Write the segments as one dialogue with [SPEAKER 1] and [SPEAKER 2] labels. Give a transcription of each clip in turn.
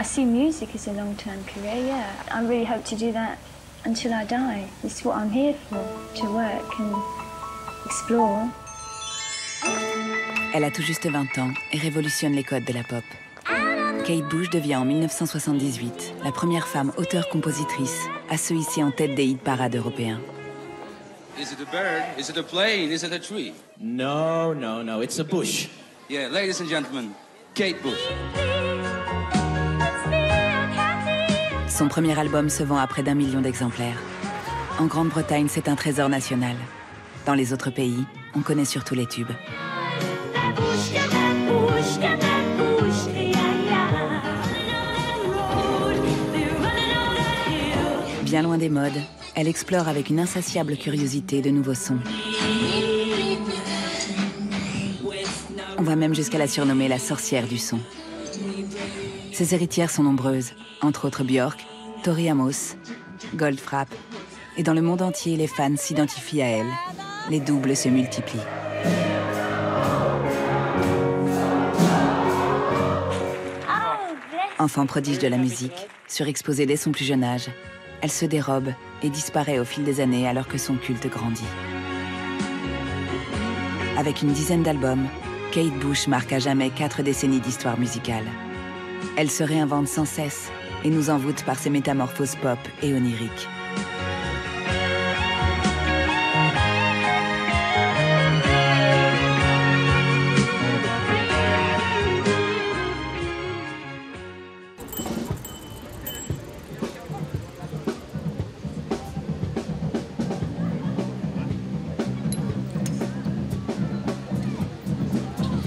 [SPEAKER 1] I see music as a long-term career, yeah. I really hope to do that until I die. It's what I'm here for, to work and explore.
[SPEAKER 2] Elle a tout juste 20 ans et révolutionne les codes de la pop. Kate Bush devient en 1978 la première femme auteure-compositrice à se hisser en tête des hit parades européens.
[SPEAKER 3] Is it a bird? Is it a plane? Is it a tree?
[SPEAKER 4] No, it's a bush.
[SPEAKER 3] Yeah, ladies and gentlemen, Kate Bush.
[SPEAKER 2] Son premier album se vend à près d'1 million d'exemplaires. En Grande-Bretagne, c'est un trésor national. Dans les autres pays, on connaît surtout les tubes. Bien loin des modes, elle explore avec une insatiable curiosité de nouveaux sons. On va même jusqu'à la surnommer la sorcière du son. Ses héritières sont nombreuses, entre autres Björk, Tori Amos, Goldfrapp. Et dans le monde entier, les fans s'identifient à elle. Les doubles se multiplient. Enfant prodige de la musique, surexposée dès son plus jeune âge, elle se dérobe et disparaît au fil des années alors que son culte grandit. Avec une dizaine d'albums, Kate Bush marque à jamais 4 décennies d'histoire musicale. Elle se réinvente sans cesse et nous envoûte par ses métamorphoses pop et oniriques.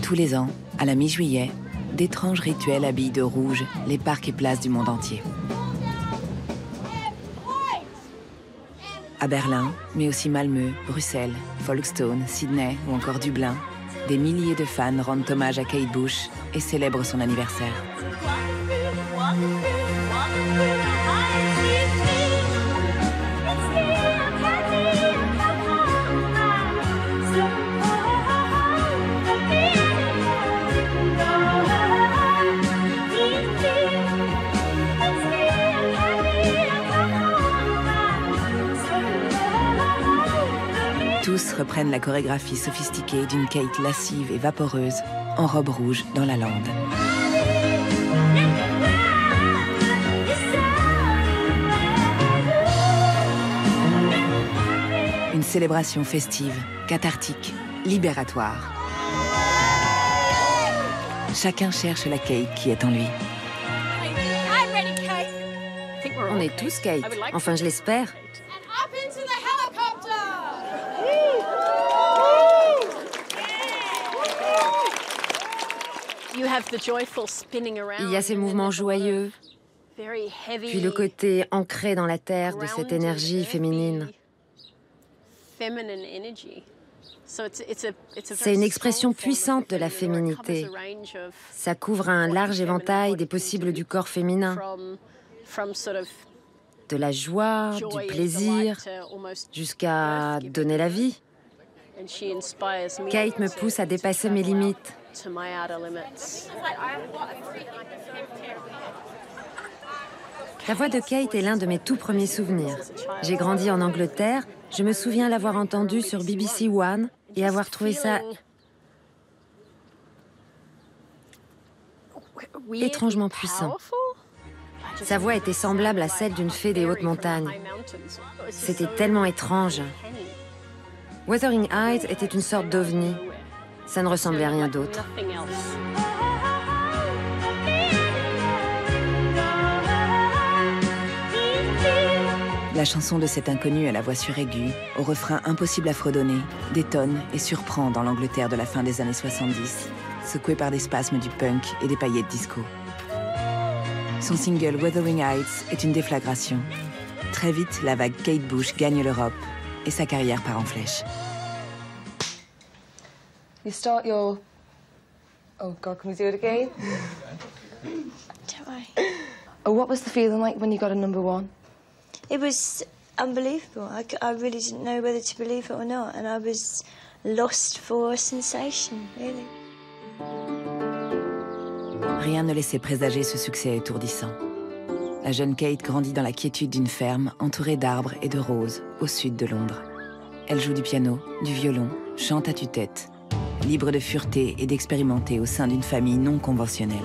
[SPEAKER 2] Tous les ans, à la mi-juillet, d'étranges rituels habillent de rouge les parcs et places du monde entier. À Berlin, mais aussi Malmö, Bruxelles, Folkestone, Sydney ou encore Dublin, des milliers de fans rendent hommage à Kate Bush et célèbrent son anniversaire. Tous reprennent la chorégraphie sophistiquée d'une Kate lascive et vaporeuse, en robe rouge dans la lande. Une célébration festive, cathartique, libératoire. Chacun cherche la Kate qui est en lui.
[SPEAKER 5] On est tous Kate, enfin je l'espère. Il y a ces mouvements joyeux, puis le côté ancré dans la terre de cette énergie féminine. C'est une expression puissante de la féminité. Ça couvre un large éventail des possibles du corps féminin. De la joie, du plaisir, jusqu'à donner la vie. Kate me pousse à dépasser mes limites. La voix de Kate est l'un de mes tout premiers souvenirs. J'ai grandi en Angleterre, je me souviens l'avoir entendue sur BBC One et avoir trouvé ça étrangement puissant. Sa voix était semblable à celle d'une fée des hautes montagnes. C'était tellement étrange. Wuthering Heights était une sorte d'ovni. Ça ne ressemblait à rien d'autre.
[SPEAKER 2] La chanson de cet inconnu à la voix suraiguë, au refrain impossible à fredonner, détonne et surprend dans l'Angleterre de la fin des années 70, secouée par des spasmes du punk et des paillettes disco. Son single Wuthering Heights est une déflagration. Très vite, la vague Kate Bush gagne l'Europe et sa carrière part en flèche.
[SPEAKER 6] You start your... Oh God, can we do it again?
[SPEAKER 7] Don't worry.
[SPEAKER 6] Oh, what was the feeling like when you got a #1?
[SPEAKER 7] It was unbelievable. I really didn't know whether to believe it or not, and I was lost for a sensation, really.
[SPEAKER 2] rien ne laissait présager ce succès étourdissant. La jeune Kate grandit dans la quiétude d'une ferme entourée d'arbres et de roses au sud de Londres. Elle joue du piano, du violon, chante à tue-tête, libre de fureter et d'expérimenter au sein d'une famille non conventionnelle.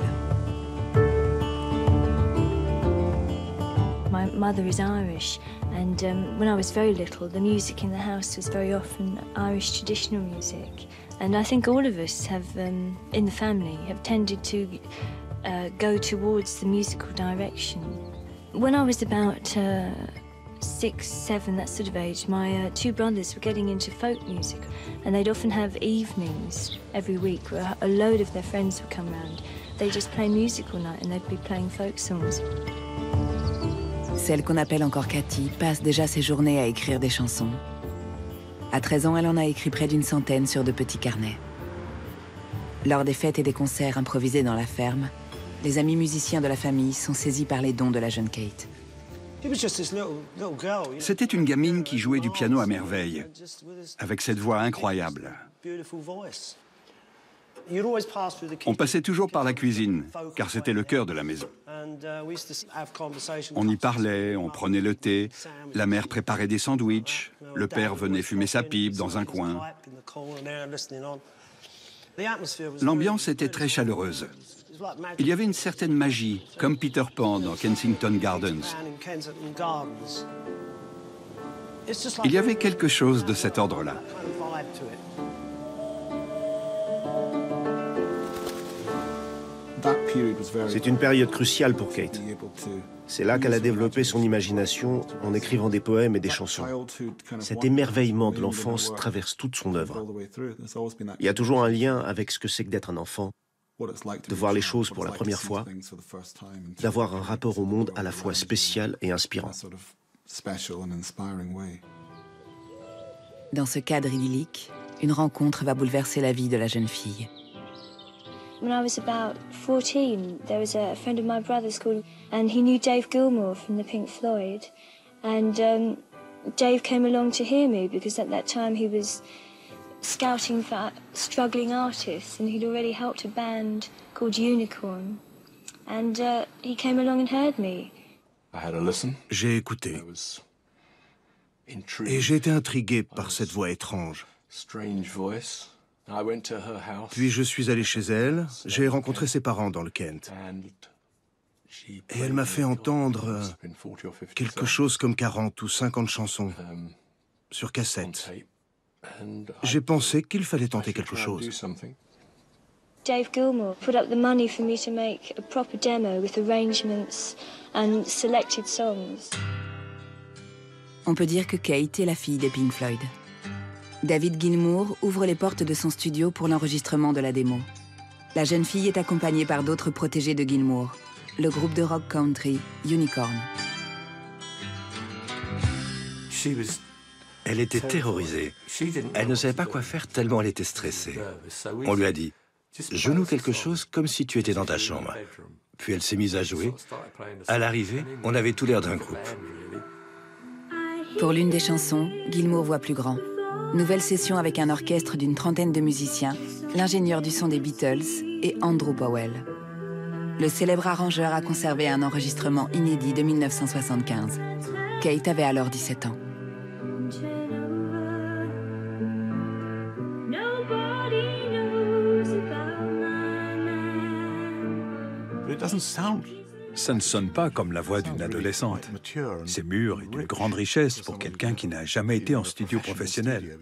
[SPEAKER 1] My mother is Irish, and when I was very little, the music in the house was very often Irish traditional music. And I think all of us have, in the family, have tended to go towards the musical direction. When I was about 6, 7, that sort of age, my 2 brothers were getting into folk music, and they'd often have evenings every week where a load of their friends would come round. They'd just play music all night, and they'd be playing folk songs.
[SPEAKER 2] Celle qu'on appelle encore Cathy passe déjà ses journées à écrire des chansons. À 13 ans, elle en a écrit près d'une centaine sur de petits carnets. Lors des fêtes et des concerts improvisés dans la ferme, les amis musiciens de la famille sont saisis par les dons de la jeune Kate.
[SPEAKER 8] C'était une gamine qui jouait du piano à merveille, avec cette voix incroyable. On passait toujours par la cuisine, car c'était le cœur de la maison. On y parlait, on prenait le thé, la mère préparait des sandwichs, le père venait fumer sa pipe dans un coin. L'ambiance était très chaleureuse. Il y avait une certaine magie, comme Peter Pan dans Kensington Gardens. Il y avait quelque chose de cet ordre-là.
[SPEAKER 9] C'est une période cruciale pour Kate. C'est là qu'elle a développé son imagination en écrivant des poèmes et des chansons. Cet émerveillement de l'enfance traverse toute son œuvre. Il y a toujours un lien avec ce que c'est que d'être un enfant, de voir les choses pour la première fois, d'avoir un rapport au monde à la fois spécial et inspirant.
[SPEAKER 2] Dans ce cadre idyllique, une rencontre va bouleverser la vie de la jeune fille.
[SPEAKER 1] When I was about 14, there was a friend of my brother's called, and he knew Dave Gilmour from the Pink Floyd. And Dave came along to hear me because at that time he was scouting for struggling artists, and he'd already helped a band called Unicorn. And he came along and heard me.
[SPEAKER 10] J'ai écouté. Et j'ai été intrigué par cette voix étrange. Puis je suis allé chez elle, j'ai rencontré ses parents dans le Kent. Et elle m'a fait entendre quelque chose comme 40 ou 50 chansons sur cassette. J'ai pensé qu'il fallait tenter quelque chose.
[SPEAKER 1] Dave Gilmour put up the money for me to make a proper demo with arrangements and selected songs.
[SPEAKER 2] On peut dire que Kate est la fille des Pink Floyd. David Gilmour ouvre les portes de son studio pour l'enregistrement de la démo. La jeune fille est accompagnée par d'autres protégés de Gilmour, le groupe de rock country Unicorn.
[SPEAKER 11] Elle était terrorisée. Elle ne savait pas quoi faire tellement elle était stressée. On lui a dit « Joue-nous quelque chose comme si tu étais dans ta chambre ». Puis elle s'est mise à jouer. À l'arrivée, on avait tout l'air d'un groupe.
[SPEAKER 2] Pour l'une des chansons, Gilmour voit plus grand. Nouvelle session avec un orchestre d'une trentaine de musiciens, l'ingénieur du son des Beatles et Andrew Powell. Le célèbre arrangeur a conservé un enregistrement inédit de 1975. Kate avait alors 17 ans.
[SPEAKER 8] Ça ne sonne pas comme la voix d'une adolescente. C'est mûr et d'une grande richesse pour quelqu'un qui n'a jamais été en studio professionnel.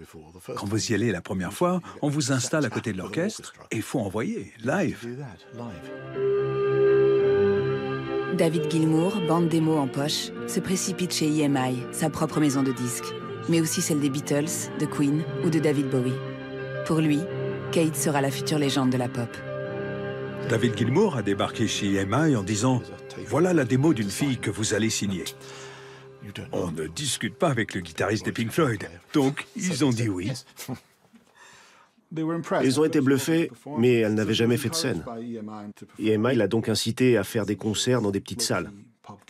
[SPEAKER 8] Quand vous y allez la première fois, on vous installe à côté de l'orchestre et il faut envoyer, live.
[SPEAKER 2] David Gilmour, bande démo en poche, se précipite chez EMI, sa propre maison de disques, mais aussi celle des Beatles, de Queen ou de David Bowie. Pour lui, Kate sera la future légende de la pop.
[SPEAKER 8] David Gilmour a débarqué chez EMI en disant « Voilà la démo d'une fille que vous allez signer ». On ne discute pas avec le guitariste des Pink Floyd, donc ils ont dit oui.
[SPEAKER 9] Ils ont été bluffés, mais elle n'avait jamais fait de scène. EMI l'a donc incité à faire des concerts dans des petites salles.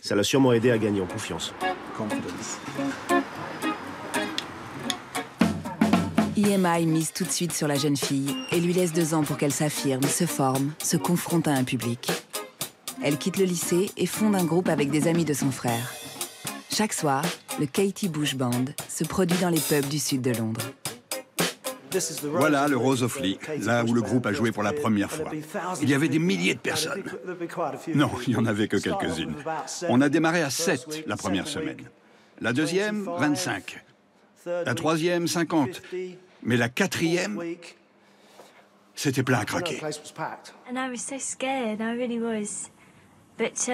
[SPEAKER 9] Ça l'a sûrement aidé à gagner en confiance.
[SPEAKER 2] EMI mise tout de suite sur la jeune fille et lui laisse 2 ans pour qu'elle s'affirme, se forme, se confronte à un public. Elle quitte le lycée et fonde un groupe avec des amis de son frère. Chaque soir, le Katie Bush Band se produit dans les pubs du sud de Londres.
[SPEAKER 12] Voilà le Rose of Lee, là où le groupe a joué pour la première fois. Il y avait des milliers de personnes. Non, il n'y en avait que quelques-unes. On a démarré à 7 la première semaine. La deuxième, 25. La troisième, 50. Mais la quatrième, c'était plein à craquer.
[SPEAKER 1] And I was so scared, I really was. But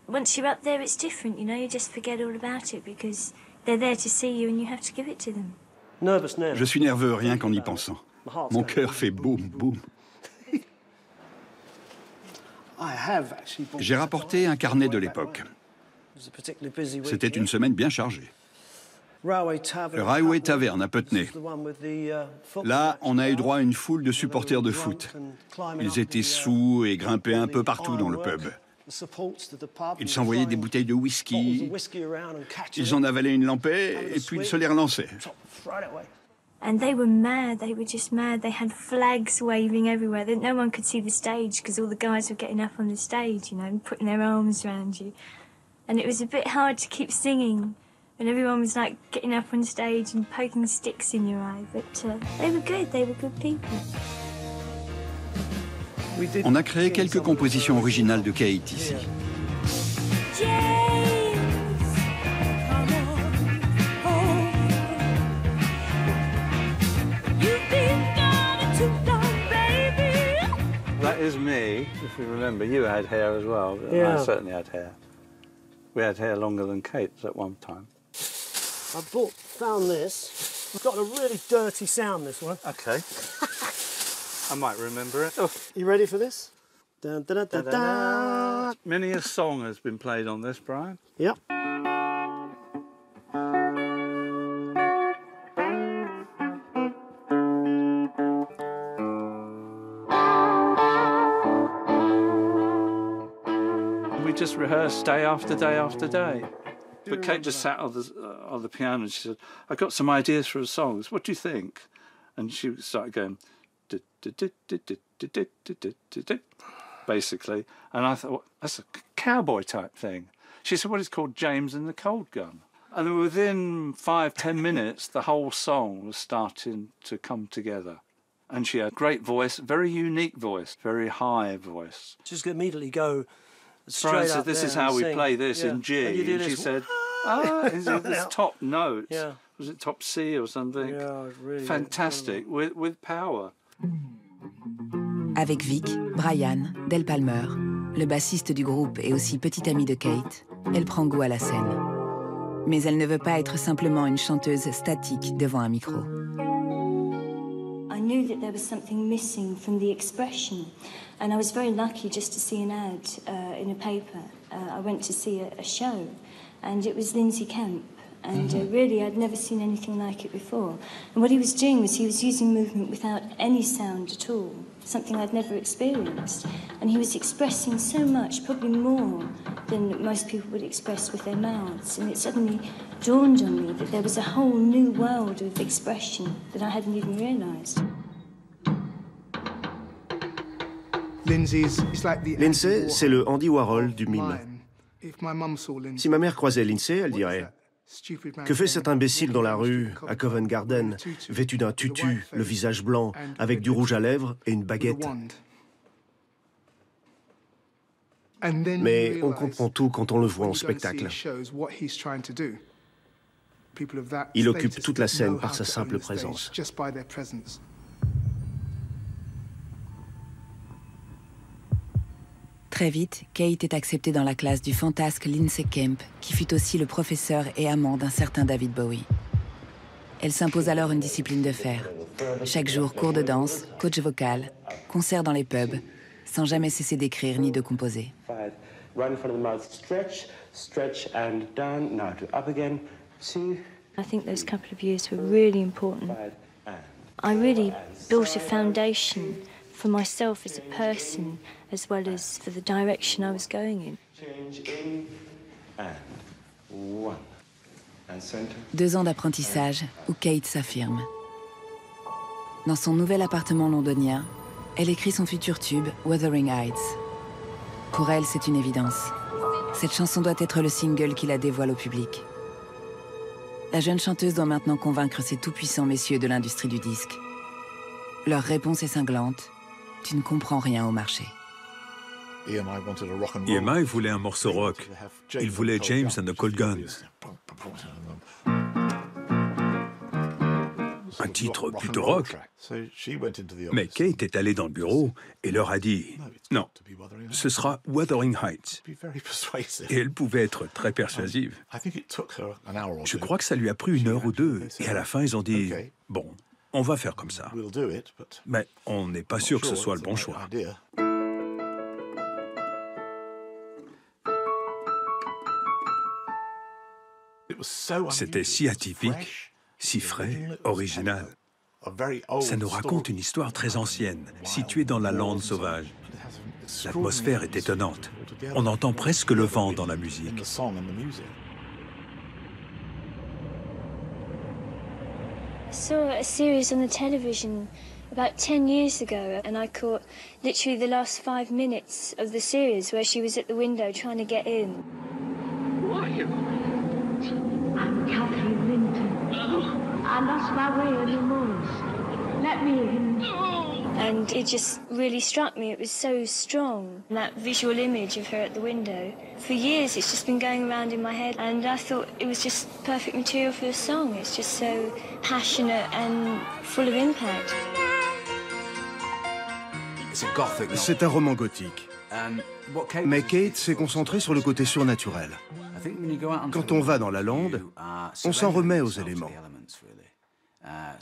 [SPEAKER 1] once you're up there, it's different, you know, you just forget all about it because they're there to see you and you have to give it to them.
[SPEAKER 12] Je suis nerveux rien qu'en y pensant. Mon cœur fait boum, boum. J'ai rapporté un carnet de l'époque. C'était une semaine bien chargée. Railway Tavern à Putney. Là, on a eu droit à une foule de supporters de foot. Ils étaient saouls et grimpaient un peu partout dans le pub. Ils s'envoyaient des bouteilles de whisky, ils en avalaient une lampée et puis ils se les relançaient.
[SPEAKER 1] And they were mad, they were just mad. They had flags waving everywhere. No one could see the stage because all the guys were getting up on the stage, you know, and putting their arms around you. And it was a bit hard to keep singing when everyone was like getting up on stage and poking sticks in your eye. But they were good people.
[SPEAKER 12] On a créé quelques compositions originales de Kate ici.
[SPEAKER 13] That is me. If you remember, you had hair as well. Yeah. I certainly had hair. We had hair longer than Kate's at one time.
[SPEAKER 14] I found this. It's got a really dirty sound, this one.
[SPEAKER 13] Okay. I might remember it. Oh.
[SPEAKER 14] You ready for this? Dun, dun, dun, dun, dun.
[SPEAKER 13] Many a song has been played on this, Brian.
[SPEAKER 14] Yep.
[SPEAKER 13] We just rehearsed day after day after day. But Kate just sat on the piano and she said, "I've got some ideas for a song. What do you think?" And she started going, basically. And I thought, well, that's a cowboy type thing. She said, well, it's called James and the Cold Gun. And then within 5-10 minutes, the whole song was starting to come together. And she had a great voice, very unique voice, very high voice.
[SPEAKER 14] Just immediately go straight
[SPEAKER 13] Brian
[SPEAKER 14] up
[SPEAKER 13] said, this
[SPEAKER 14] there
[SPEAKER 13] is how
[SPEAKER 14] and
[SPEAKER 13] we
[SPEAKER 14] sing.
[SPEAKER 13] play this
[SPEAKER 14] Yeah.
[SPEAKER 13] in G.
[SPEAKER 14] And
[SPEAKER 13] And she said, this top note.
[SPEAKER 14] Yeah.
[SPEAKER 13] Was it top C or something?
[SPEAKER 14] Yeah, really
[SPEAKER 13] fantastic, with power.
[SPEAKER 2] Avec Vic, Brian, Del Palmer, le bassiste du groupe et aussi petit ami de Kate, elle prend goût à la scène. Mais elle ne veut pas être simplement une chanteuse statique devant un micro.
[SPEAKER 1] I knew that there was something missing from the expression, and I was very lucky just to see an ad in a paper. I went to see a show, and it was Lindsay Kemp, and really I'd never seen anything like it before. And what he was doing was he was using movement without any sound at all, something I'd never experienced. And he was expressing so much, probably more than most people would express with their mouths. And it suddenly dawned on me that there was a whole new world of expression that I hadn't even realised.
[SPEAKER 9] Lindsay, c'est le Andy Warhol du mime. Si ma mère croisait Lindsay, elle dirait « Que fait cet imbécile dans la rue, à Covent Garden, vêtu d'un tutu, le visage blanc, avec du rouge à lèvres et une baguette ?» Mais on comprend tout quand on le voit en spectacle. Il occupe toute la scène par sa simple présence.
[SPEAKER 2] Très vite, Kate est acceptée dans la classe du fantasque Lindsay Kemp, qui fut aussi le professeur et amant d'un certain David Bowie. Elle s'impose alors une discipline de fer. Chaque jour, cours de danse, coach vocal, concerts dans les pubs, sans jamais cesser d'écrire ni de composer.
[SPEAKER 1] I think those couple of years were really important. I really built a foundation for myself as a person, as well as for the direction I was going in.
[SPEAKER 2] 2 ans d'apprentissage où Kate s'affirme. Dans son nouvel appartement londonien, elle écrit son futur tube, Wuthering Heights. Pour elle, c'est une évidence. Cette chanson doit être le single qui la dévoile au public. La jeune chanteuse doit maintenant convaincre ces tout-puissants messieurs de l'industrie du disque. Leur réponse est cinglante. Tu ne comprends rien au marché.
[SPEAKER 8] EMI voulait un morceau rock. Il voulait James and the Cold Guns. Un titre plutôt rock. Mais Kate est allée dans le bureau et leur a dit « Non, ce sera Wuthering Heights ». Et elle pouvait être très persuasive. Je crois que ça lui a pris 1 heure ou 2. Et à la fin, ils ont dit « Bon, on va faire comme ça. » Mais on n'est pas sûr que ce soit le bon choix. C'était si atypique, si frais, original. Ça nous raconte une histoire très ancienne, située dans la lande sauvage. L'atmosphère est étonnante. On entend presque le vent dans la musique.
[SPEAKER 7] I saw a series on the television about 10 years ago, and I caught literally the last 5 minutes of the series where she was at the window trying to get in.
[SPEAKER 15] Who are you? I'm Catherine Linton. I lost my way on the moors. Let me in.
[SPEAKER 7] And it just really struck me. It was so strong, that visual image of her at the window. For years, it's just been going around in my head, and I thought it was just perfect material for a song. It's just so passionate and full of impact.
[SPEAKER 10] C'est un roman gothique. Mais Kate s'est concentrée sur le côté surnaturel. Quand on va dans la lande, on s'en remet aux éléments.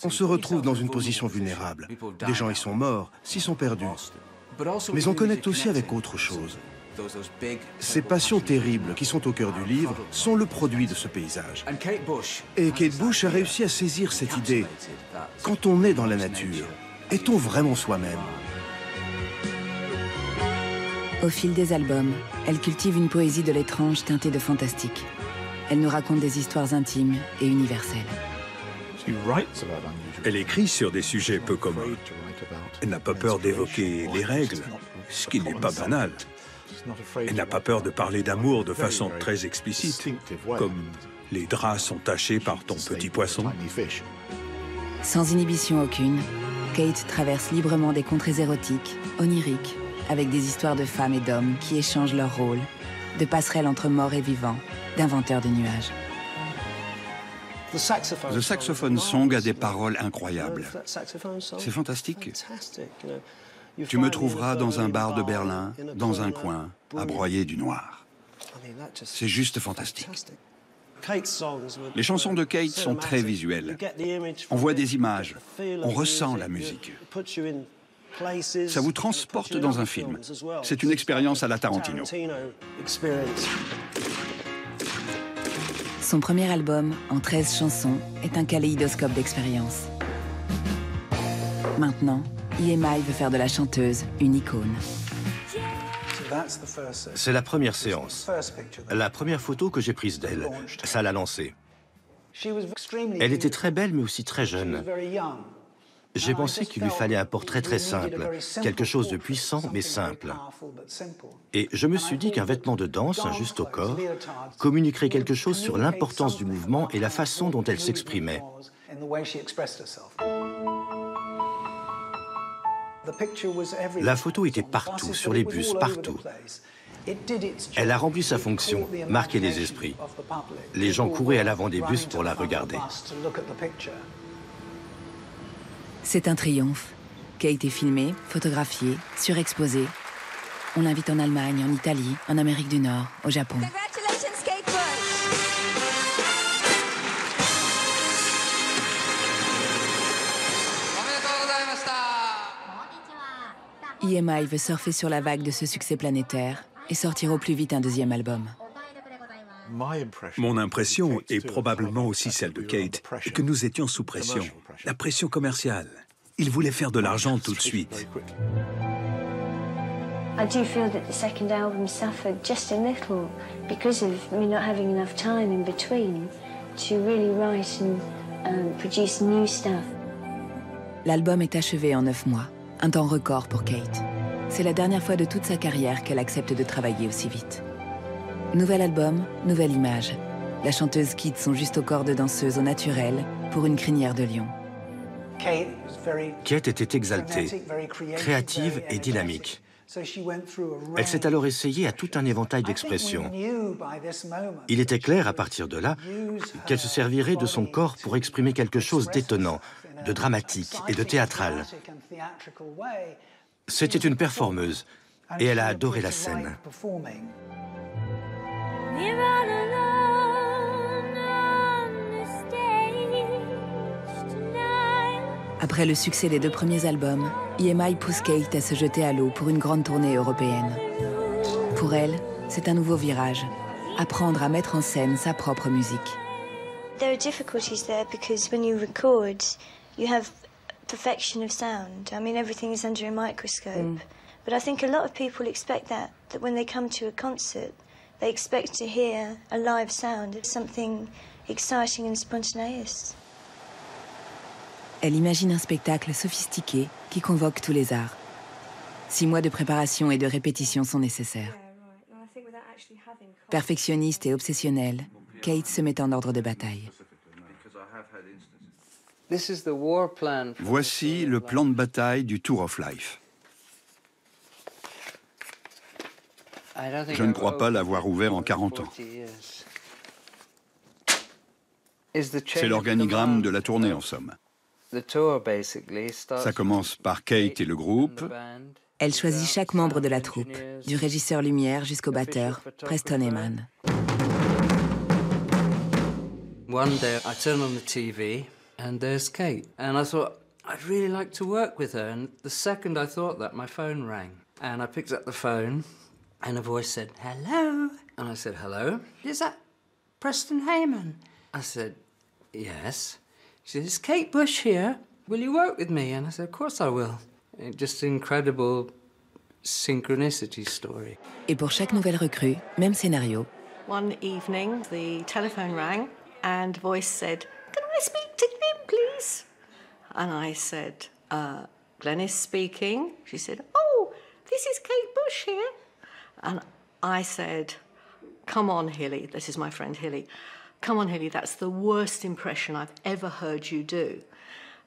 [SPEAKER 10] On se retrouve dans une position vulnérable. Des gens y sont morts, s'y sont perdus. Mais on connecte aussi avec autre chose. Ces passions terribles qui sont au cœur du livre sont le produit de ce paysage. Et Kate Bush a réussi à saisir cette idée. Quand on est dans la nature, est-on vraiment soi-même ?
[SPEAKER 2] Au fil des albums, elle cultive une poésie de l'étrange teintée de fantastique. Elle nous raconte des histoires intimes et universelles.
[SPEAKER 8] Elle écrit sur des sujets peu communs. Elle n'a pas peur d'évoquer les règles, ce qui n'est pas banal. Elle n'a pas peur de parler d'amour de façon très explicite, comme « les draps sont tachés par ton petit poisson ».
[SPEAKER 2] Sans inhibition aucune, Kate traverse librement des contrées érotiques, oniriques, avec des histoires de femmes et d'hommes qui échangent leurs rôles, de passerelles entre morts et vivants, d'inventeurs de nuages.
[SPEAKER 12] The Saxophone Song a des paroles incroyables. C'est fantastique. Tu me trouveras dans un bar de Berlin, dans un coin, à broyer du noir. C'est juste fantastique. Les chansons de Kate sont très visuelles. On voit des images, on ressent la musique. Ça vous transporte dans un film. C'est une expérience à la Tarantino.
[SPEAKER 2] Son premier album, en 13 chansons, est un kaléidoscope d'expériences. Maintenant, EMI veut faire de la chanteuse une icône.
[SPEAKER 11] C'est la première séance. La première photo que j'ai prise d'elle. Ça l'a lancée. Elle était très belle, mais aussi très jeune. J'ai pensé qu'il lui fallait un portrait très simple, quelque chose de puissant mais simple. Et je me suis dit qu'un vêtement de danse, un juste au corps, communiquerait quelque chose sur l'importance du mouvement et la façon dont elle s'exprimait. La photo était partout, sur les bus, partout. Elle a rempli sa fonction, marquer les esprits. Les gens couraient à l'avant des bus pour la regarder.
[SPEAKER 2] C'est un triomphe. Kate est filmée, photographiée, surexposée. On l'invite en Allemagne, en Italie, en Amérique du Nord, au Japon.
[SPEAKER 15] Congratulations, Kate Bush.
[SPEAKER 2] EMI veut surfer sur la vague de ce succès planétaire et sortir au plus vite un deuxième album.
[SPEAKER 8] Mon impression, et probablement aussi celle de Kate, est que nous étions sous pression. La pression commerciale. Ils voulaient faire de l'argent tout de suite.
[SPEAKER 7] I do feel that the second album suffered just a little because of me not having enough time in between to really write and produce new stuff.
[SPEAKER 2] L'album est achevé en 9 mois, un temps record pour Kate. C'est la dernière fois de toute sa carrière qu'elle accepte de travailler aussi vite. Nouvel album, nouvelle image. La chanteuse quitte son juste au corps de danseuse au naturel pour une crinière de lion.
[SPEAKER 11] Kate était exaltée, créative et dynamique. Elle s'est alors essayée à tout un éventail d'expressions. Il était clair, à partir de là, qu'elle se servirait de son corps pour exprimer quelque chose d'étonnant, de dramatique et de théâtral. C'était une performeuse, et elle a adoré la scène.
[SPEAKER 2] Après le succès des 2 premiers albums, EMI pousse Kate à se jeter à l'eau pour une grande tournée européenne. Pour elle, c'est un nouveau virage, apprendre à mettre en scène sa propre musique.
[SPEAKER 7] There are difficulties there because when you record, you have perfection of sound. I mean, everything is under a microscope. But I think a lot of people expect that when they come to a concert, they expect to hear a live sound. It's something exciting and spontaneous.
[SPEAKER 2] Elle imagine un spectacle sophistiqué qui convoque tous les arts. 6 mois de préparation et de répétition sont nécessaires. Perfectionniste et obsessionnelle, Kate se met en ordre de bataille.
[SPEAKER 12] Voici le plan de bataille du Tour of Life. Je ne crois pas l'avoir ouvert en 40 ans. C'est l'organigramme de la tournée, en somme. Ça commence par Kate et le groupe.
[SPEAKER 2] Elle choisit chaque membre de la troupe, du régisseur lumière jusqu'au batteur, Preston Heyman.
[SPEAKER 16] One day I turn on the TV and there's Kate. And I thought, I'd really like to work with her. And the second I thought that, my phone rang. And I picked up the phone and a voice said, hello. And I said, hello? Is that Preston Heyman? I said, yes. She said, is Kate Bush here? Will you work with me? And I said, of course I will. Just an incredible synchronicity story.
[SPEAKER 2] Et pour chaque nouvelle recrue, même scénario.
[SPEAKER 17] One evening, the telephone rang and a voice said, can I speak to Glenn, please? And I said, Glenys speaking. She said, oh, this is Kate Bush here. And I said, come on, Hilly. This is my friend Hilly. Come on, Hilly, that's the worst impression I've ever heard you do.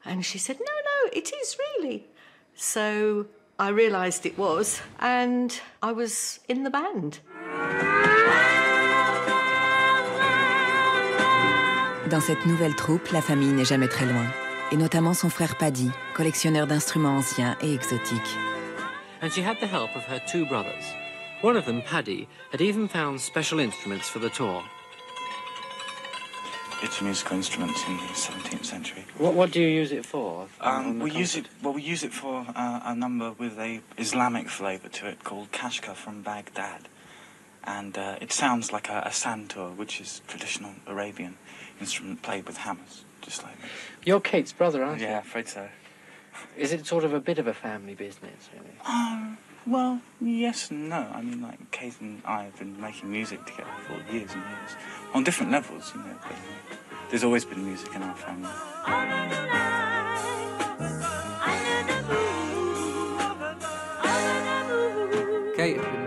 [SPEAKER 17] And she said, no, it is really. So I realised it was, and I was in the band.
[SPEAKER 2] Dans cette nouvelle troupe, la famille n'est jamais très loin, et notamment son frère Paddy, collectionneur d'instruments anciens et exotiques.
[SPEAKER 18] And she had the help of her 2 brothers. One of them, Paddy, had even found special instruments for the tour.
[SPEAKER 19] It's musical instruments in the 17th century.
[SPEAKER 18] What do you use it for?
[SPEAKER 19] We use it for a number with a Islamic flavour to it called Kashka from Baghdad. And it sounds like a santur, which is traditional Arabian instrument played with hammers, just like this.
[SPEAKER 18] You're Kate's brother, aren't you?
[SPEAKER 19] Yeah, afraid so.
[SPEAKER 18] Is it sort of a bit of a family business, really?
[SPEAKER 19] Well, yes and no. I mean, like, Kate and I have been making music together for years and years, on different levels, you know, but there's always been music in our family.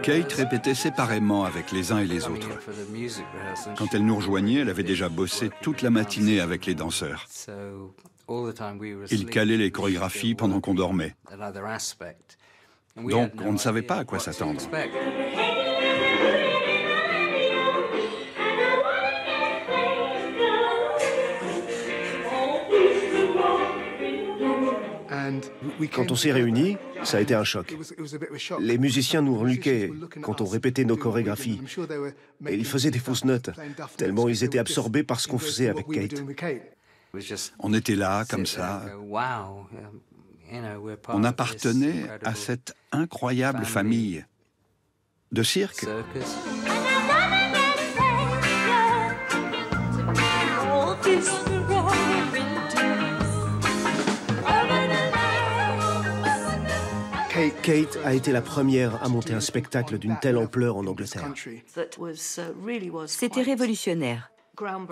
[SPEAKER 12] Kate répétait séparément avec les uns et les autres. Quand elle nous rejoignait, elle avait déjà bossé toute la matinée avec les danseurs. Ils calaient les chorégraphies pendant qu'on dormait. Donc, on ne savait pas à quoi s'attendre.
[SPEAKER 9] Quand on s'est réunis, ça a été un choc. Les musiciens nous reluquaient quand on répétait nos chorégraphies. Et ils faisaient des fausses notes, tellement ils étaient absorbés par ce qu'on faisait avec Kate.
[SPEAKER 12] On était là, comme ça. On appartenait à cette incroyable famille de cirque.
[SPEAKER 9] Kate a été la première à monter un spectacle d'une telle ampleur en Angleterre.
[SPEAKER 20] C'était révolutionnaire,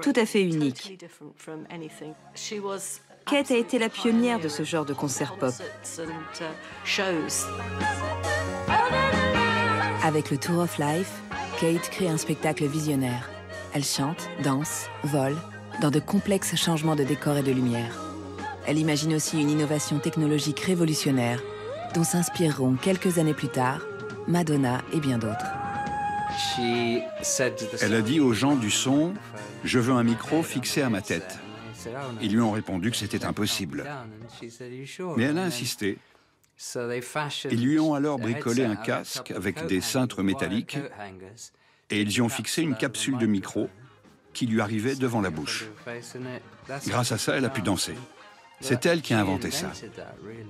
[SPEAKER 20] tout à fait unique. Kate a été la pionnière de ce genre de concert pop.
[SPEAKER 2] Avec le Tour of Life, Kate crée un spectacle visionnaire. Elle chante, danse, vole, dans de complexes changements de décor et de lumière. Elle imagine aussi une innovation technologique révolutionnaire, dont s'inspireront quelques années plus tard Madonna et bien d'autres.
[SPEAKER 12] Elle a dit aux gens du son, « Je veux un micro fixé à ma tête ». Ils lui ont répondu que c'était impossible. Mais elle a insisté. Ils lui ont alors bricolé un casque avec des cintres métalliques et ils y ont fixé une capsule de micro qui lui arrivait devant la bouche. Grâce à ça, elle a pu danser. C'est elle qui a inventé ça.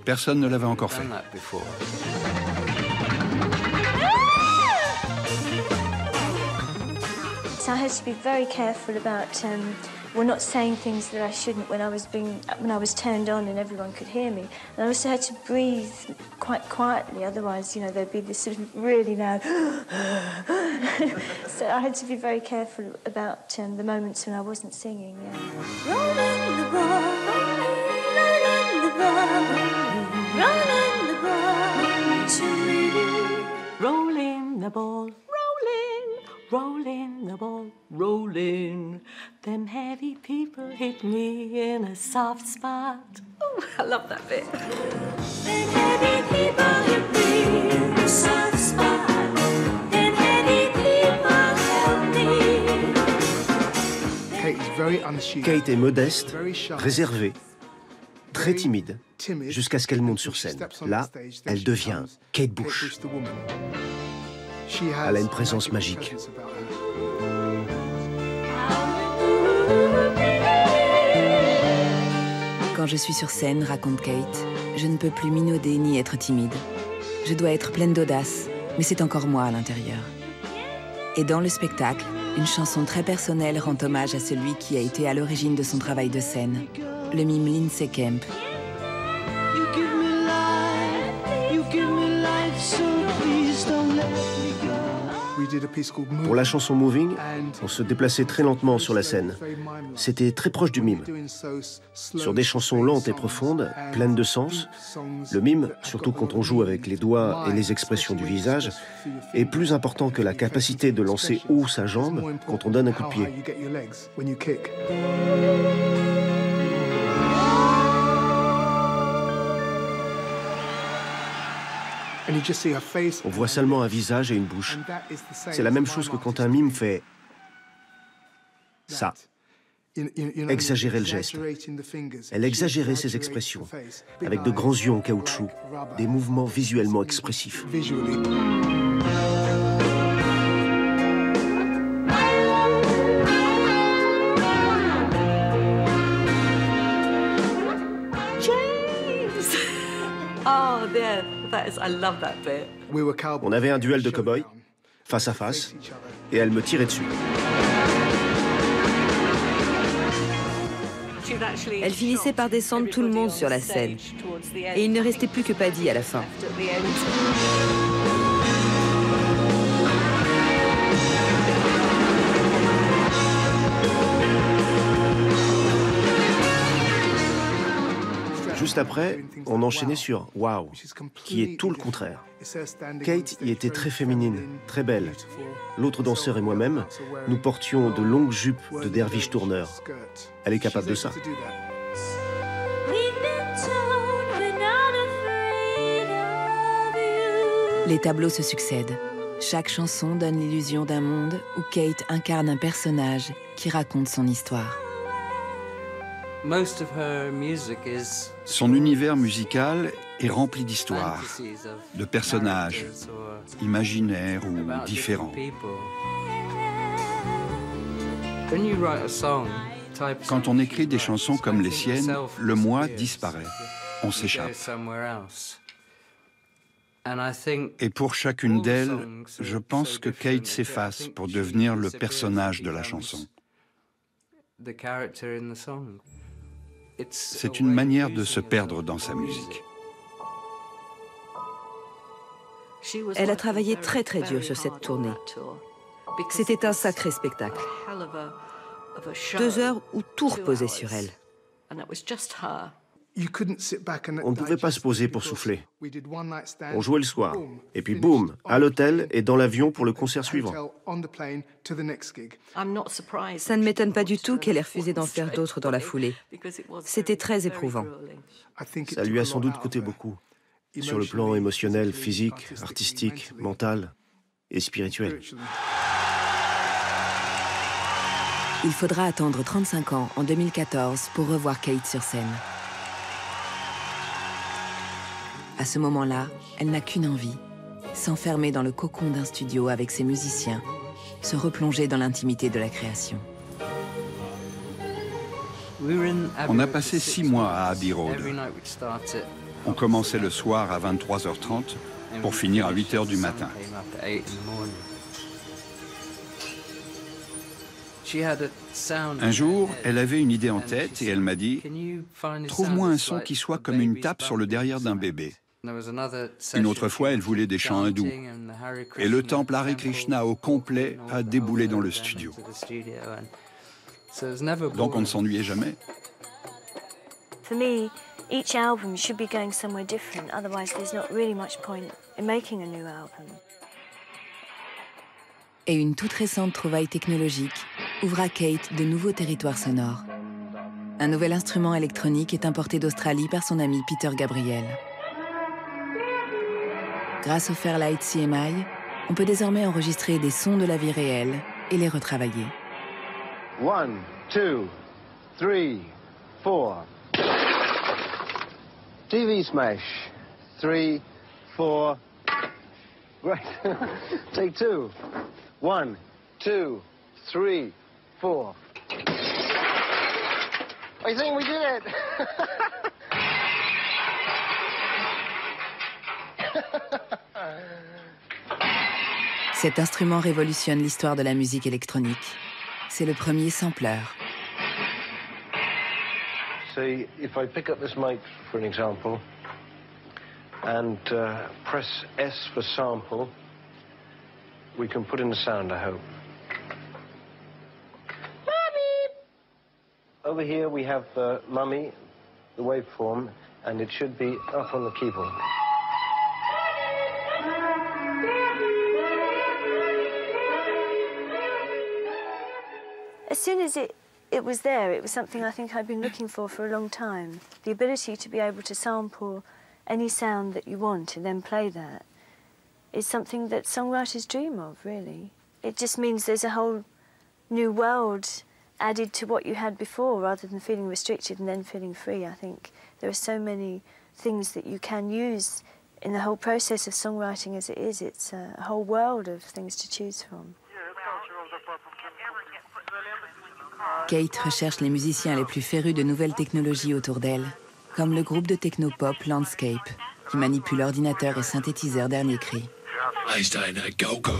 [SPEAKER 12] Personne ne l'avait encore fait.
[SPEAKER 7] So I had to be very careful about not saying things that I shouldn't when I was turned on and everyone could hear me. And I also had to breathe quite quietly, otherwise, you know, there'd be this sort of really loud. So I had to be very careful about the moments when I wasn't singing. Yeah. Rolling the ball, rolling the ball, rolling the ball to me.
[SPEAKER 17] Rolling the ball. Rolling the ball, rolling. Them heavy people hit me in a soft spot. Oh, I love that bit. Them heavy people hit me in a soft spot. Them heavy people help me.
[SPEAKER 9] Kate est modeste, réservée, très timide, jusqu'à ce qu'elle monte sur scène. Là, elle devient Kate Bush. Elle a une présence magique.
[SPEAKER 2] Quand je suis sur scène, raconte Kate, je ne peux plus minauder ni être timide. Je dois être pleine d'audace, mais c'est encore moi à l'intérieur. Et dans le spectacle, une chanson très personnelle rend hommage à celui qui a été à l'origine de son travail de scène, le mime Lindsay Kemp.
[SPEAKER 9] Pour la chanson Moving, on se déplaçait très lentement sur la scène. C'était très proche du mime. Sur des chansons lentes et profondes, pleines de sens, le mime, surtout quand on joue avec les doigts et les expressions du visage, est plus important que la capacité de lancer haut sa jambe quand on donne un coup de pied. On voit seulement un visage et une bouche. C'est la même chose que quand un mime fait ça. Exagérer le geste. Elle exagérait ses expressions, avec de grands yeux en caoutchouc, des mouvements visuellement expressifs. On avait un duel de cow-boys, face à face, et elle me tirait dessus.
[SPEAKER 20] Elle finissait par descendre tout le monde sur la scène. Et il ne restait plus que Paddy à la fin.
[SPEAKER 9] Juste après, on enchaînait sur « Wow », qui est tout le contraire. Kate y était très féminine, très belle. L'autre danseur et moi-même, nous portions de longues jupes de derviche tourneur. Elle est capable de ça.
[SPEAKER 2] Les tableaux se succèdent. Chaque chanson donne l'illusion d'un monde où Kate incarne un personnage qui raconte son histoire.
[SPEAKER 12] Son univers musical est rempli d'histoires, de personnages, imaginaires ou différents. Quand on écrit des chansons comme les siennes, le moi disparaît, on s'échappe. Et pour chacune d'elles, je pense que Kate s'efface pour devenir le personnage de la chanson. C'est une manière de se perdre dans sa musique.
[SPEAKER 20] Elle a travaillé très dur sur cette tournée. C'était un sacré spectacle. 2 heures où tout reposait sur elle.
[SPEAKER 17] and it was just her.
[SPEAKER 9] On ne pouvait pas se poser pour souffler. On jouait le soir, et puis boum, à l'hôtel et dans l'avion pour le concert suivant.
[SPEAKER 20] Ça ne m'étonne pas du tout qu'elle ait refusé d'en faire d'autres dans la foulée. C'était très éprouvant.
[SPEAKER 9] Ça lui a sans doute coûté beaucoup, sur le plan émotionnel, physique, artistique, mental et spirituel.
[SPEAKER 2] Il faudra attendre 35 ans, en 2014, pour revoir Kate sur scène. À ce moment-là, elle n'a qu'une envie, s'enfermer dans le cocon d'un studio avec ses musiciens, se replonger dans l'intimité de la création.
[SPEAKER 12] On a passé 6 mois à Abbey Road. On commençait le soir à 23h30 pour finir à 8h du matin. Un jour, elle avait une idée en tête et elle m'a dit « Trouve-moi un son qui soit comme une tape sur le derrière d'un bébé ». Une autre fois, elle voulait des chants hindous. Et le temple Hare Krishna au complet a déboulé dans le studio. Donc on ne s'ennuyait jamais.
[SPEAKER 7] For me, each album should be going somewhere different, otherwise there's not really much point in making a new album.
[SPEAKER 2] Et une toute récente trouvaille technologique ouvre à Kate de nouveaux territoires sonores. Un nouvel instrument électronique est importé d'Australie par son ami Peter Gabriel. Grâce au Fairlight CMI, on peut désormais enregistrer des sons de la vie réelle et les retravailler.
[SPEAKER 21] 1, 2, 3, 4. TV smash. 3, 4. Great. Take 2. 1, 2, 3, 4. I think we did it.
[SPEAKER 2] Cet instrument révolutionne l'histoire de la musique électronique. C'est le premier sampler.
[SPEAKER 21] See, if I pick up this mic for an example and press S for sample, we can put in the sound, I hope. Mummy! Over here we have Mummy, the waveform, and it should be up on the keyboard.
[SPEAKER 7] As soon as it was there, it was something I think I've been looking for a long time. The ability to be able to sample any sound that you want and then play that is something that songwriters dream of, really. It just means there's a whole new world added to what you had before, rather than feeling restricted and then feeling free. I think there are so many things that you can use in the whole process of songwriting as it is. It's a whole world of things to choose from.
[SPEAKER 2] Kate recherche les musiciens les plus férus de nouvelles technologies autour d'elle, comme le groupe de techno-pop Landscape, qui manipule ordinateur et synthétiseur dernier cri.
[SPEAKER 22] Einstein, go, go.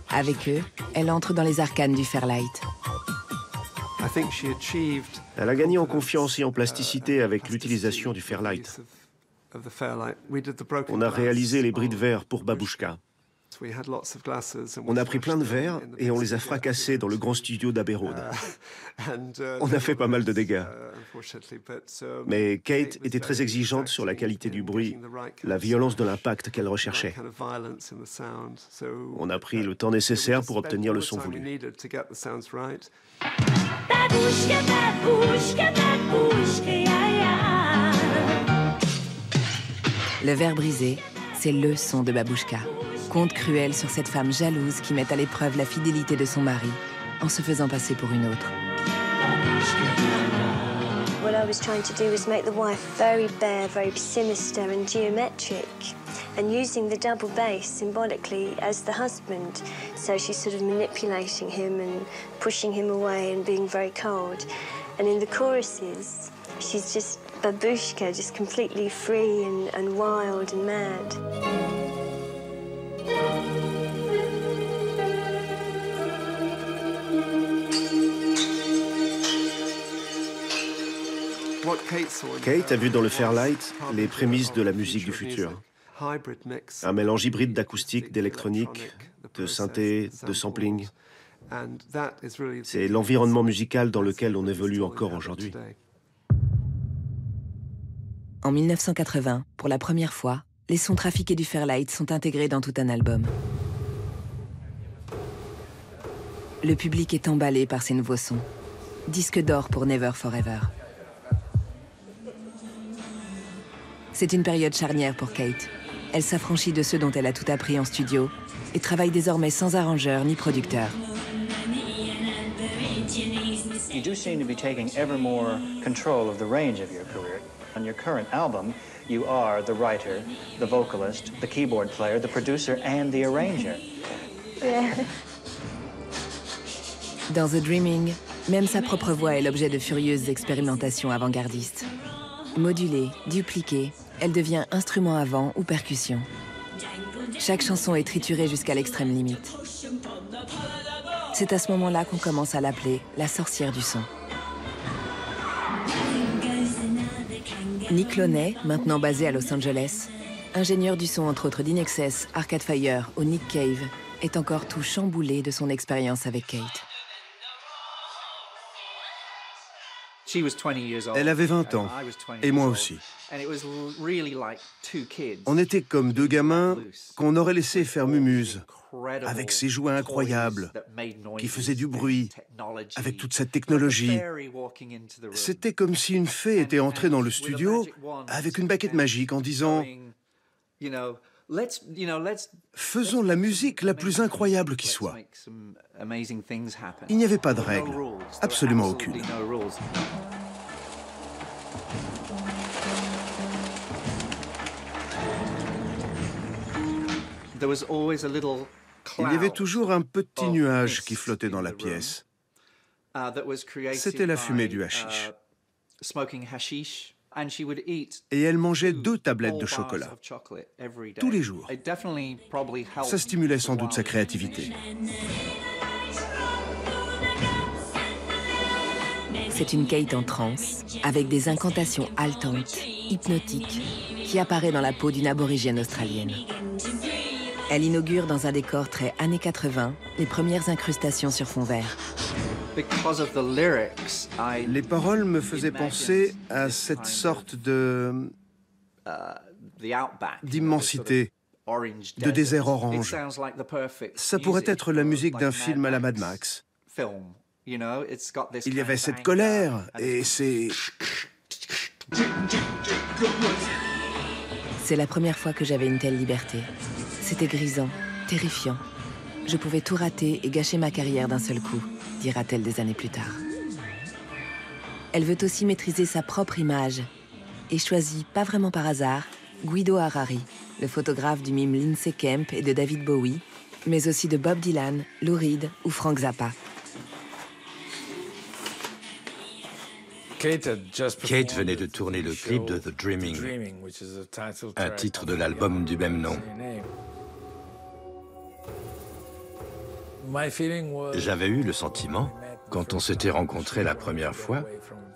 [SPEAKER 2] Avec eux, elle entre dans les arcanes du Fairlight.
[SPEAKER 9] Elle a gagné en confiance et en plasticité avec l'utilisation du Fairlight. On a réalisé les bris de verre pour Babushka. On a pris plein de verres et on les a fracassés dans le grand studio d'Abbey Road. On a fait pas mal de dégâts. Mais Kate était très exigeante sur la qualité du bruit, la violence de l'impact qu'elle recherchait. On a pris le temps nécessaire pour obtenir le son voulu.
[SPEAKER 15] Babushka, babushka, babushka, ya, ya.
[SPEAKER 2] Le verre brisé, c'est le son de Babushka. Conte cruel sur cette femme jalouse qui met à l'épreuve la fidélité de son mari en se faisant passer pour une autre.
[SPEAKER 7] What I was trying to do was make the wife very bare, very sinister and geometric, and using the double bass symbolically as the husband. So she's sort of manipulating him and pushing him away and being very cold. And in the choruses, she's just Babushka, just completely free and wild and mad.
[SPEAKER 9] Kate a vu dans le Fairlight les prémices de la musique du futur. Un mélange hybride d'acoustique, d'électronique, de synthé, de sampling. C'est l'environnement musical dans lequel on évolue encore aujourd'hui.
[SPEAKER 2] En 1980, pour la première fois, les sons trafiqués du Fairlight sont intégrés dans tout un album. Le public est emballé par ces nouveaux sons. Disque d'or pour Never Forever. C'est une période charnière pour Kate. Elle s'affranchit de ceux dont elle a tout appris en studio et travaille désormais sans arrangeur ni producteur.
[SPEAKER 3] You do seem to be taking ever more control of the range of your career. On your current album, you are the writer, the vocalist, the keyboard player, the producer, and the arranger.
[SPEAKER 7] Yeah.
[SPEAKER 2] Dans The Dreaming, même sa propre voix est l'objet de furieuses expérimentations avant-gardistes. Modulée, dupliquée, elle devient instrument avant ou percussion. Chaque chanson est triturée jusqu'à l'extrême limite. C'est à ce moment-là qu'on commence à l'appeler la sorcière du son. Nick Launay, maintenant basé à Los Angeles, ingénieur du son entre autres d'Inexcess, Arcade Fire ou Nick Cave, est encore tout chamboulé de son expérience avec Kate.
[SPEAKER 10] Elle avait 20 ans, et moi aussi. On était comme deux gamins qu'on aurait laissé faire mumuse, avec ces jouets incroyables, qui faisaient du bruit, avec toute cette technologie. C'était comme si une fée était entrée dans le studio avec une baguette magique en disant « Faisons la musique la plus incroyable qui soit ». Il n'y avait pas de règles, absolument aucune. Il y avait toujours un petit nuage qui flottait dans la pièce. C'était la fumée du hashish. Et elle mangeait 2 tablettes de chocolat, tous les jours. Ça stimulait sans doute sa créativité.
[SPEAKER 2] C'est une Kate en transe, avec des incantations haletantes, hypnotiques, qui apparaît dans la peau d'une aborigène australienne. Elle inaugure dans un décor très années 80 les premières incrustations sur fond vert.
[SPEAKER 10] Les paroles me faisaient penser à cette sorte d'immensité, de désert orange. Ça pourrait être la musique d'un film à la Mad Max. Il y avait cette colère et c'est
[SPEAKER 2] la première fois que j'avais une telle liberté. C'était grisant, terrifiant. Je pouvais tout rater et gâcher ma carrière d'un seul coup, dira-t-elle des années plus tard. Elle veut aussi maîtriser sa propre image et choisit, pas vraiment par hasard, Guido Harari, le photographe du mime Lindsay Kemp et de David Bowie, mais aussi de Bob Dylan, Lou Reed ou Frank Zappa.
[SPEAKER 11] Kate venait de tourner le clip de The Dreaming, un titre de l'album du même nom. J'avais eu le sentiment, quand on s'était rencontrés la première fois,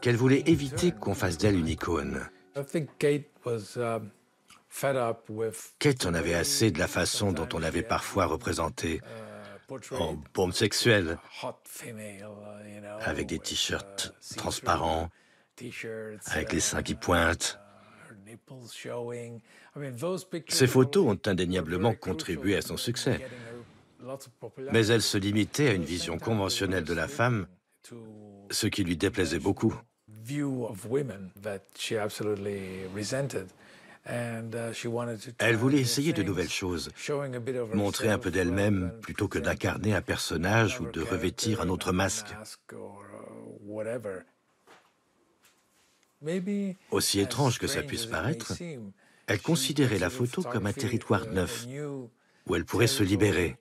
[SPEAKER 11] qu'elle voulait éviter qu'on fasse d'elle une icône. Kate en avait assez de la façon dont on l'avait parfois représentée, en bombe sexuelle, avec des t-shirts transparents, avec les seins qui pointent. Ces photos ont indéniablement contribué à son succès, mais elle se limitait à une vision conventionnelle de la femme, ce qui lui déplaisait beaucoup. Elle voulait essayer de nouvelles choses, montrer un peu d'elle-même plutôt que d'incarner un personnage ou de revêtir un autre masque. Aussi étrange que ça puisse paraître, elle considérait la photo comme un territoire neuf, où elle pourrait se libérer.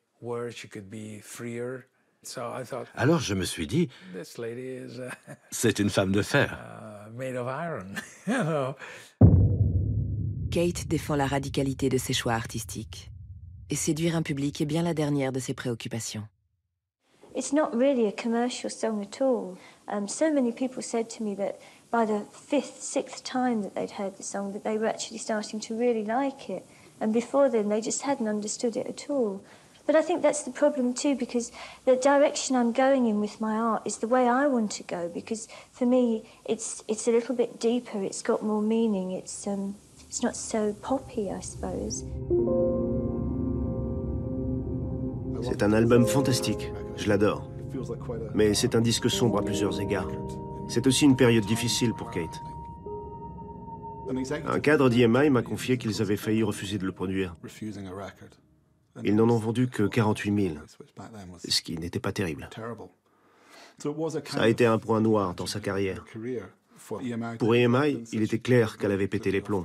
[SPEAKER 11] Alors je me suis dit, c'est une femme de fer.
[SPEAKER 2] Kate défend la radicalité de ses choix artistiques. Et séduire un public est bien la dernière de ses préoccupations.
[SPEAKER 7] It's not really a commercial song at all. So many people said to me that by the 5th, 6th time that they'd heard the song, that they were actually starting to really like it. And before then, they just hadn't understood it at all. But I think that's the problem too, because the direction I'm going in with my art is the way I want to go, because for me it's a little bit deeper, it's got more meaning, it's not so poppy, I suppose.
[SPEAKER 9] C'est un album fantastique, je l'adore. Mais c'est un disque sombre à plusieurs égards. C'est aussi une période difficile pour Kate. Un cadre d'EMI m'a confié qu'ils avaient failli refuser de le produire. Ils n'en ont vendu que 48 000, ce qui n'était pas terrible. Ça a été un point noir dans sa carrière. Pour EMI, il était clair qu'elle avait pété les plombs.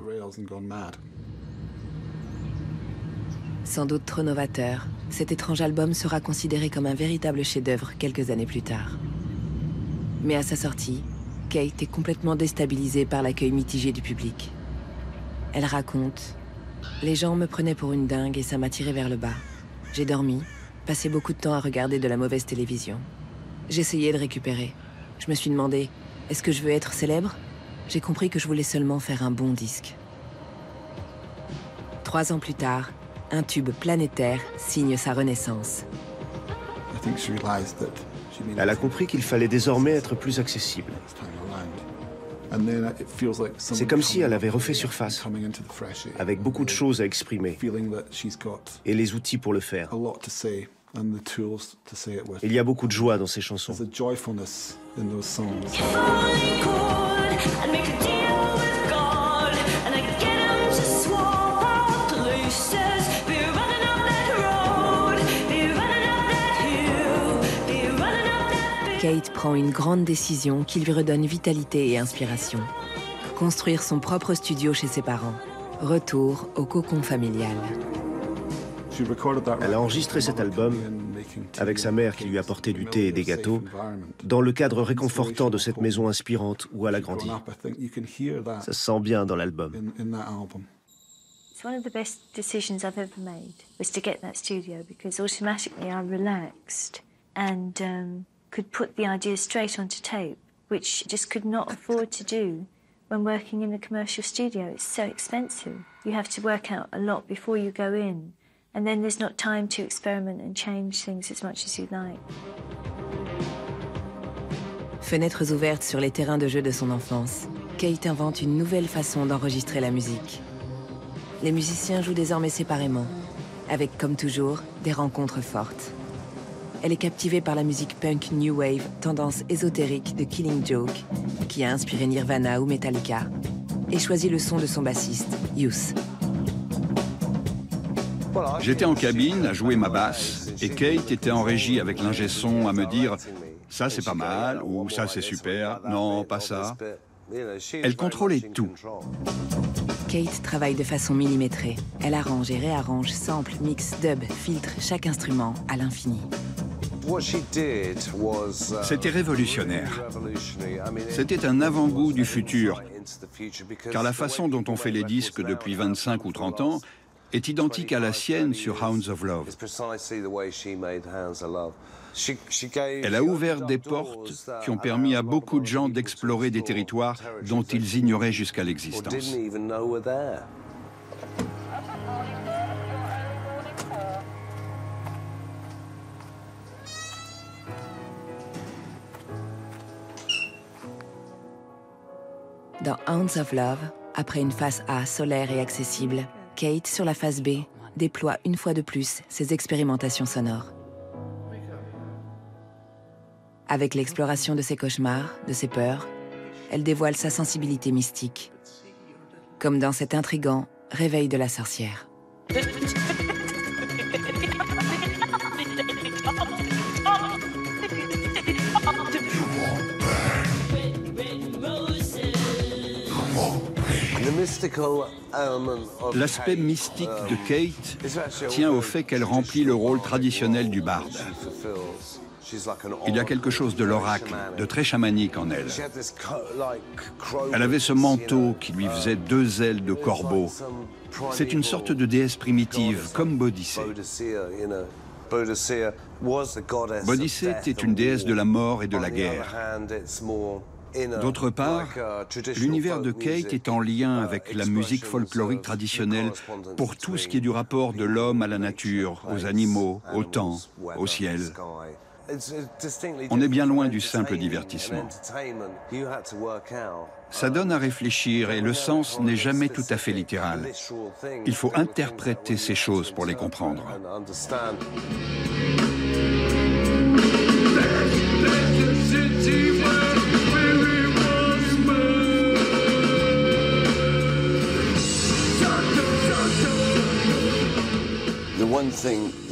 [SPEAKER 2] Sans doute trop novateur, cet étrange album sera considéré comme un véritable chef-d'œuvre quelques années plus tard. Mais à sa sortie, Kate est complètement déstabilisée par l'accueil mitigé du public. Elle raconte: les gens me prenaient pour une dingue et ça m'a tiré vers le bas. J'ai dormi, passé beaucoup de temps à regarder de la mauvaise télévision. J'essayais de récupérer. Je me suis demandé, est-ce que je veux être célèbre? J'ai compris que je voulais seulement faire un bon disque. 3 ans plus tard, un tube planétaire signe sa renaissance.
[SPEAKER 9] Elle a compris qu'il fallait désormais être plus accessible. C'est comme si elle avait refait surface, avec beaucoup de choses à exprimer, et les outils pour le faire. Il y a beaucoup de joie dans ces chansons.
[SPEAKER 2] Kate prend une grande décision qui lui redonne vitalité et inspiration. Construire son propre studio chez ses parents. Retour au cocon familial.
[SPEAKER 9] Elle a enregistré cet album avec sa mère qui lui apportait du thé et des gâteaux dans le cadre réconfortant de cette maison inspirante où elle a grandi. Ça se sent bien dans l'album.
[SPEAKER 7] It's one of the best decisions I've ever made was to get that studio, because automatically I relaxed and could put the ideas straight onto tape, which I just could not afford to do when working in a commercial studio. It's so expensive. You have to work out a lot before you go in, and then there's not time to experiment and change things as much as you like.
[SPEAKER 2] Fenêtres ouvertes sur les terrains de jeu de son enfance, Kate invente une nouvelle façon d'enregistrer la musique. Les musiciens jouent désormais séparément, avec, comme toujours, des rencontres fortes. Elle est captivée par la musique punk New Wave, tendance ésotérique de Killing Joke, qui a inspiré Nirvana ou Metallica, et choisit le son de son bassiste, Youth.
[SPEAKER 12] J'étais en cabine à jouer ma basse, et Kate était en régie avec l'ingé son à me dire « ça c'est pas mal » ou « ça c'est super », « non, pas ça ». Elle contrôlait tout.
[SPEAKER 2] Kate travaille de façon millimétrée. Elle arrange et réarrange, sample, mix, dub, filtre chaque instrument à l'infini.
[SPEAKER 12] C'était révolutionnaire. C'était un avant-goût du futur, car la façon dont on fait les disques depuis 25 ou 30 ans est identique à la sienne sur Hounds of Love. Elle a ouvert des portes qui ont permis à beaucoup de gens d'explorer des territoires dont ils ignoraient jusqu'à l'existence.
[SPEAKER 2] Dans Hounds of Love, après une face A solaire et accessible, Kate, sur la face B, déploie une fois de plus ses expérimentations sonores. Avec l'exploration de ses cauchemars, de ses peurs, elle dévoile sa sensibilité mystique. Comme dans cet intrigant Réveil de la sorcière.
[SPEAKER 12] L'aspect mystique de Kate tient au fait qu'elle remplit le rôle traditionnel du barde. Il y a quelque chose de l'oracle, de très chamanique en elle. Elle avait ce manteau qui lui faisait 2 ailes de corbeau. C'est une sorte de déesse primitive, comme Bodhissé. Bodhissé était une déesse de la mort et de la guerre. D'autre part, l'univers de Kate est en lien avec la musique folklorique traditionnelle pour tout ce qui est du rapport de l'homme à la nature, aux animaux, au temps, au ciel. On est bien loin du simple divertissement. Ça donne à réfléchir et le sens n'est jamais tout à fait littéral. Il faut interpréter ces choses pour les comprendre.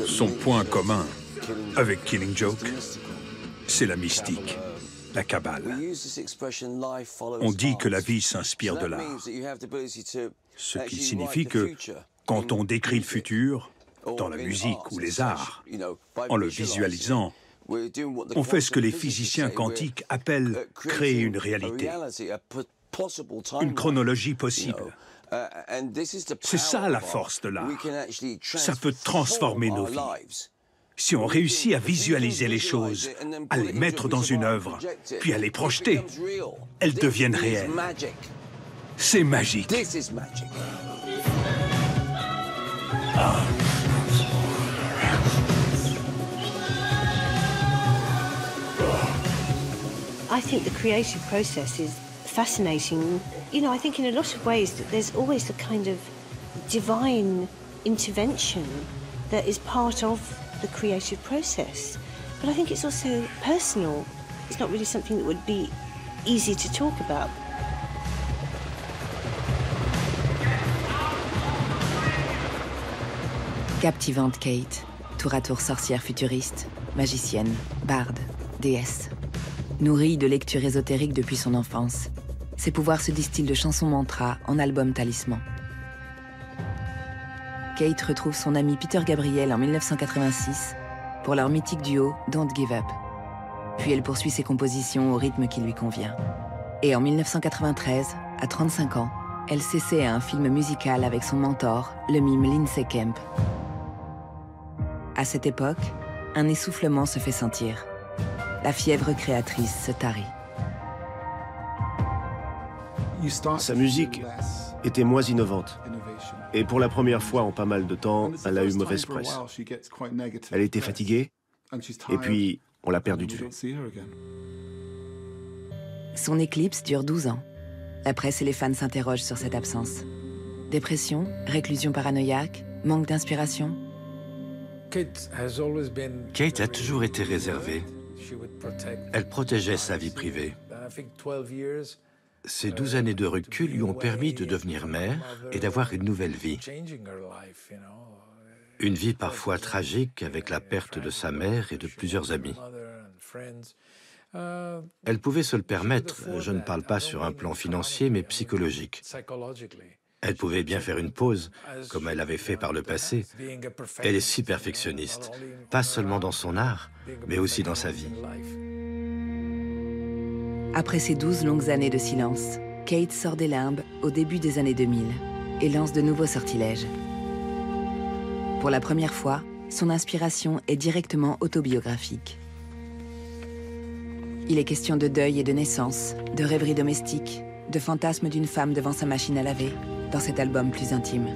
[SPEAKER 8] Son point commun avec Killing Joke, c'est la mystique, la kabbale. On dit que la vie s'inspire de l'art, ce qui signifie que quand on décrit le futur, dans la musique ou les arts, en le visualisant, on fait ce que les physiciens quantiques appellent créer une réalité, une chronologie possible. C'est ça la force de l'art. Ça peut transformer nos vies. Si on réussit à visualiser les choses, à les mettre dans une œuvre, puis à les projeter, elles deviennent réelles. C'est magique.
[SPEAKER 4] I think the creative process is fascinating. You know, I think in a lot of ways that there's always a kind of divine intervention that is part of the creative process. But I think it's also personal. It's not really something that would be easy to talk about.
[SPEAKER 2] Captivante Kate, tour à tour sorcière futuriste, magicienne, barde, déesse. Nourrie de lectures ésotériques depuis son enfance, ses pouvoirs se distillent de chansons mantra en album talisman. Kate retrouve son ami Peter Gabriel en 1986 pour leur mythique duo Don't Give Up. Puis elle poursuit ses compositions au rythme qui lui convient. Et en 1993, à 35 ans, elle s'essaie à un film musical avec son mentor, le mime Lindsay Kemp. À cette époque, un essoufflement se fait sentir. La fièvre créatrice se tarit.
[SPEAKER 9] Sa musique était moins innovante. Et pour la première fois en pas mal de temps, elle a eu mauvaise presse. Elle était fatiguée, et puis on l'a perdue de vue.
[SPEAKER 2] Son éclipse dure 12 ans. La presse et les fans s'interrogent sur cette absence. Dépression, réclusion paranoïaque, manque d'inspiration.
[SPEAKER 11] Kate a toujours été réservée. Elle protégeait sa vie privée. Ces 12 années de recul lui ont permis de devenir mère et d'avoir une nouvelle vie. Une vie parfois tragique avec la perte de sa mère et de plusieurs amis. Elle pouvait se le permettre, je ne parle pas sur un plan financier, mais psychologique. Elle pouvait bien faire une pause, comme elle avait fait par le passé. Elle est si perfectionniste, pas seulement dans son art, mais aussi dans sa vie.
[SPEAKER 2] Après ces 12 longues années de silence, Kate sort des limbes au début des années 2000 et lance de nouveaux sortilèges. Pour la première fois, son inspiration est directement autobiographique. Il est question de deuil et de naissance, de rêverie domestique, de fantasme d'une femme devant sa machine à laver, dans cet album plus intime.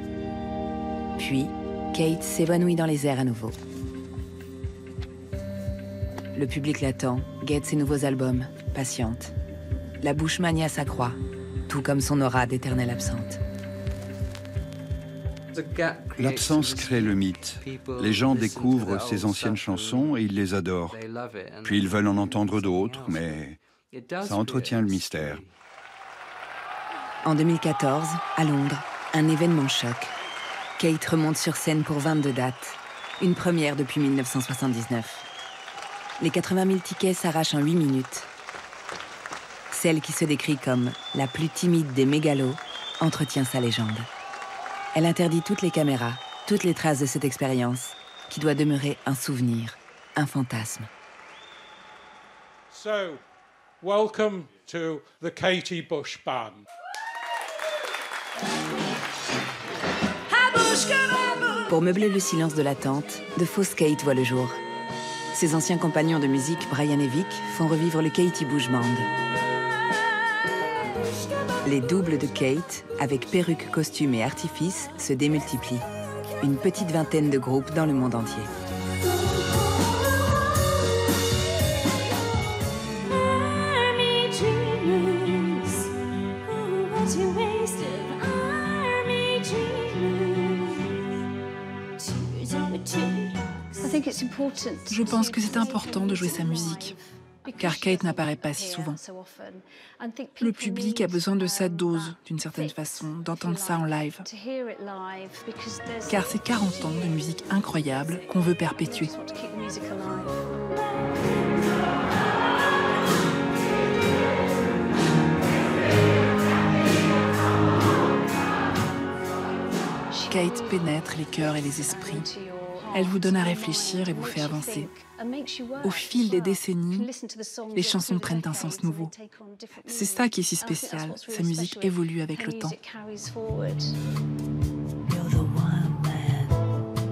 [SPEAKER 2] Puis, Kate s'évanouit dans les airs à nouveau. Le public l'attend, guette ses nouveaux albums, patiente. La Bushmania s'accroît, tout comme son aura d'éternelle absente.
[SPEAKER 12] L'absence crée le mythe. Les gens découvrent ces anciennes chansons et ils les adorent. Puis ils veulent en entendre d'autres, mais ça entretient le mystère.
[SPEAKER 2] En 2014, à Londres, un événement choc. Kate remonte sur scène pour 22 dates, une première depuis 1979. Les 80 000 tickets s'arrachent en 8 minutes. Celle qui se décrit comme la plus timide des mégalos entretient sa légende. Elle interdit toutes les caméras, toutes les traces de cette expérience, qui doit demeurer un souvenir, un fantasme.
[SPEAKER 5] So, welcome to the Katie Bush Band.
[SPEAKER 2] Pour meubler le silence de l'attente, de fausses Kate voient le jour. Ses anciens compagnons de musique, Brian et Vic, font revivre le Katie Bush Band. Les doubles de Kate, avec perruques, costumes et artifices, se démultiplient. Une petite vingtaine de groupes dans le monde entier.
[SPEAKER 6] Je pense que c'est important de jouer sa musique, car Kate n'apparaît pas si souvent. Le public a besoin de sa dose, d'une certaine façon, d'entendre ça en live. Car c'est 40 ans de musique incroyable qu'on veut perpétuer. Kate pénètre les cœurs et les esprits. Elle vous donne à réfléchir et vous fait avancer. Au fil des décennies, les chansons prennent un sens nouveau. C'est ça qui est si spécial. Sa musique évolue avec le temps.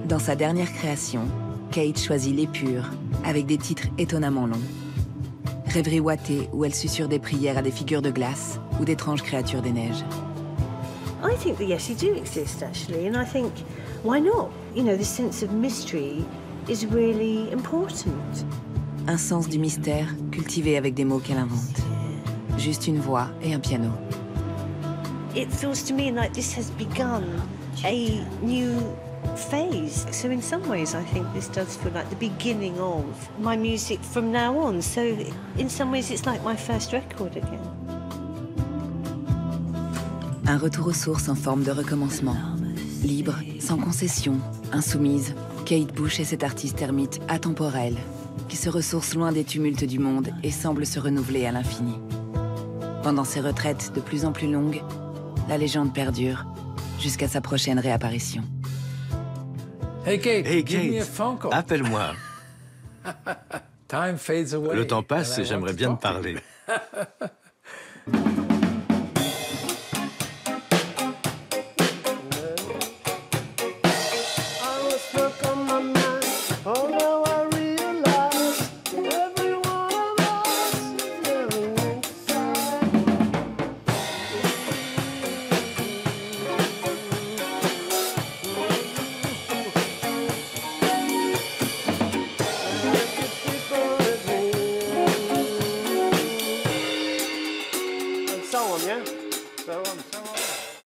[SPEAKER 2] Dans sa dernière création, Kate choisit l'épure, avec des titres étonnamment longs. Rêverie ouatée, où elle susurre des prières à des figures de glace ou d'étranges créatures des neiges.
[SPEAKER 4] I think that yes, you do exist actually, and I think why not? You know, the sense of mystery is really important.
[SPEAKER 2] Un sens du mystère cultivé avec des mots qu'elle invente. Juste une voix et un piano.
[SPEAKER 4] It feels to me like this has begun a new phase. So in some ways I think this does feel like the beginning of my music from now on. So in some ways it's like my first record again.
[SPEAKER 2] Un retour aux sources en forme de recommencement. Libre, sans concession, insoumise, Kate Bush est cette artiste ermite atemporelle qui se ressource loin des tumultes du monde et semble se renouveler à l'infini. Pendant ses retraites de plus en plus longues, la légende perdure jusqu'à sa prochaine réapparition.
[SPEAKER 11] Hey Kate, appelle-moi. Le temps passe et j'aimerais bien te parler.